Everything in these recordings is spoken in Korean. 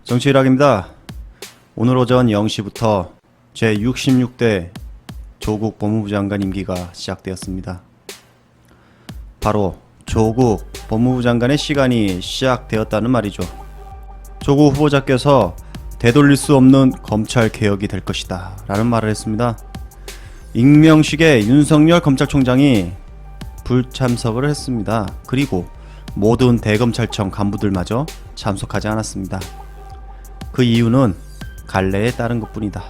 정치일학입니다. 오늘 오전 0시부터 제66대 조국 법무부 장관 임기가 시작되었습니다. 바로 조국 법무부 장관의 시간이 시작되었다는 말이죠. 조국 후보자께서 되돌릴 수 없는 검찰 개혁이 될 것이다 라는 말을 했습니다. 익명식에 윤석열 검찰총장이 불참석을 했습니다. 그리고 모든 대검찰청 간부들마저 참석하지 않았습니다. 그 이유는 갈래에 따른 것뿐이다.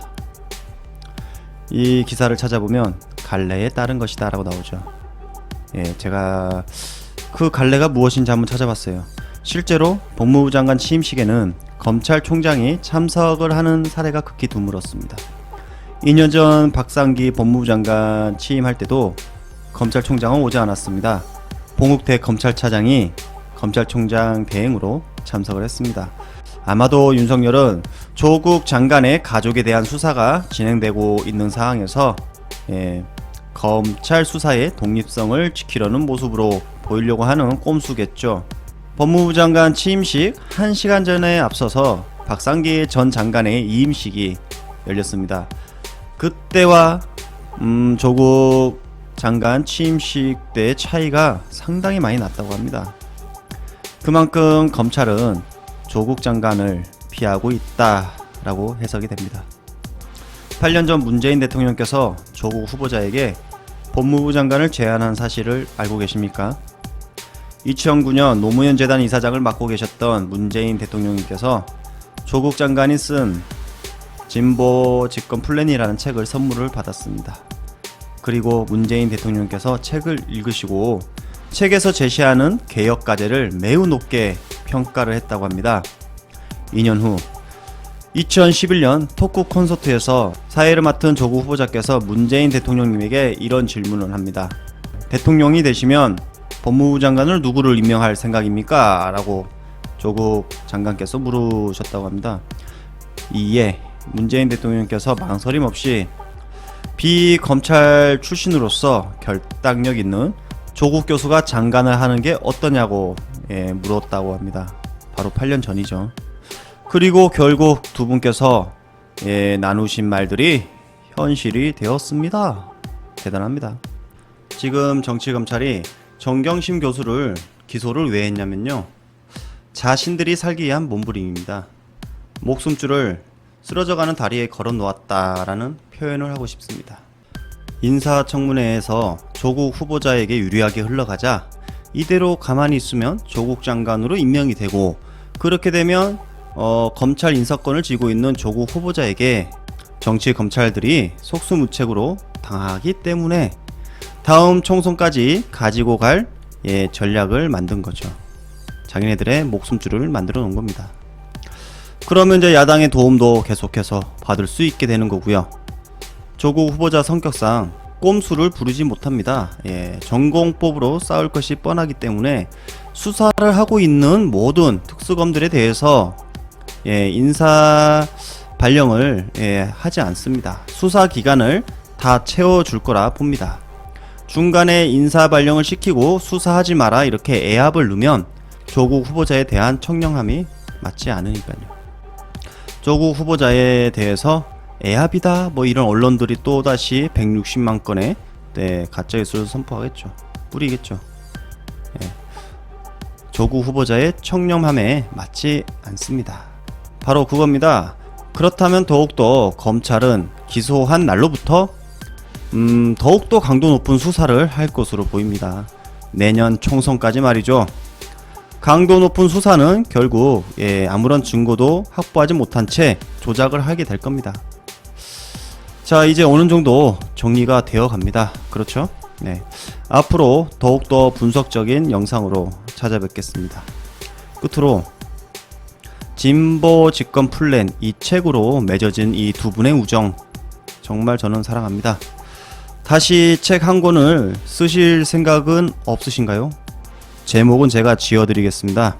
이 기사를 찾아보면 갈래에 따른 것이다 라고 나오죠. 제가 그 갈래가 무엇인지 한번 찾아봤어요. 실제로 법무부 장관 취임식에는 검찰총장이 참석을 하는 사례가 극히 드물었습니다. 2년 전 박상기 법무부 장관 취임할 때도 검찰총장은 오지 않았습니다. 봉욱태 검찰차장이 검찰총장 대행으로 참석을 했습니다. 아마도 윤석열은 조국 장관의 가족에 대한 수사가 진행되고 있는 상황에서 검찰 수사의 독립성을 지키려는 모습으로 보이려고 하는 꼼수겠죠. 법무부 장관 취임식 1시간 전에 앞서서 박상기 전 장관의 이임식이 열렸습니다. 그때와 조국 장관 취임식 때의 차이가 상당히 많이 났다고 합니다. 그만큼 검찰은 조국 장관을 피하고 있다라고 해석이 됩니다. 8년 전 문재인 대통령께서 조국 후보자에게 법무부 장관을 제안한 사실을 알고 계십니까? 2009년 노무현 재단 이사장을 맡고 계셨던 문재인 대통령님께서 조국 장관이 쓴 진보 집권 플랜이라는 책을 선물을 받았습니다. 그리고 문재인 대통령께서 책을 읽으시고 책에서 제시하는 개혁 과제를 매우 높게 평가를 했다고 합니다. 2년 후 2011년 토크 콘서트에서 사회를 맡은 조국 후보자께서 문재인 대통령님에게 이런 질문을 합니다. 대통령이 되시면 법무부 장관을 누구를 임명할 생각입니까? 라고 조국 장관께서 물으셨다고 합니다. 이에 문재인 대통령께서 망설임 없이 비검찰 출신으로서 결단력 있는 조국 교수가 장관을 하는 게 어떠냐고 물었다고 합니다. 바로 8년 전이죠. 그리고 결국 두 분께서 나누신 말들이 현실이 되었습니다. 대단합니다. 지금 정치검찰이 정경심 교수를 기소를 왜 했냐면요, 자신들이 살기 위한 몸부림입니다. 목숨줄을 쓰러져가는 다리에 걸어 놓았다라는 표현을 하고 싶습니다. 인사청문회에서 조국 후보자에게 유리하게 흘러가자 이대로 가만히 있으면 조국 장관으로 임명이 되고, 그렇게 되면 검찰 인사권을 쥐고 있는 조국 후보자에게 정치 검찰들이 속수무책으로 당하기 때문에 다음 총선까지 가지고 갈 전략을 만든 거죠. 자기네들의 목숨줄을 만들어 놓은 겁니다. 그러면 이제 야당의 도움도 계속해서 받을 수 있게 되는 거고요. 조국 후보자 성격상 꼼수를 부르지 못합니다. 전공법으로 싸울 것이 뻔하기 때문에 수사를 하고 있는 모든 특수검들에 대해서 인사 발령을 하지 않습니다. 수사 기간을 다 채워줄 거라 봅니다. 중간에 인사 발령을 시키고 수사하지 마라 이렇게 애압을 넣으면 조국 후보자에 대한 청렴함이 맞지 않으니까요. 조국 후보자에 대해서 애압이다 뭐 이런 언론들이 또다시 160만 건의 가짜뉴스를 선포하겠죠. 뿌리겠죠. 조국 후보자의 청렴함에 맞지 않습니다. 바로 그겁니다. 그렇다면 더욱더 검찰은 기소한 날로부터 더욱더 강도 높은 수사를 할 것으로 보입니다. 내년 총선까지 말이죠. 강도 높은 수사는 결국 아무런 증거도 확보하지 못한 채 조작을 하게 될 겁니다. 자, 이제 어느 정도 정리가 되어 갑니다. 그렇죠? 앞으로 더욱더 분석적인 영상으로 찾아뵙겠습니다. 끝으로 진보 집권 플랜 이 책으로 맺어진 이 두 분의 우정, 정말 저는 사랑합니다. 다시 책 한 권을 쓰실 생각은 없으신가요? 제목은 제가 지어드리겠습니다.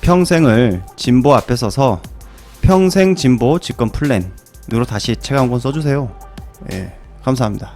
평생을 진보 앞에 서서 평생 진보 집권 플랜으로 다시 책 한 권 써주세요. 감사합니다.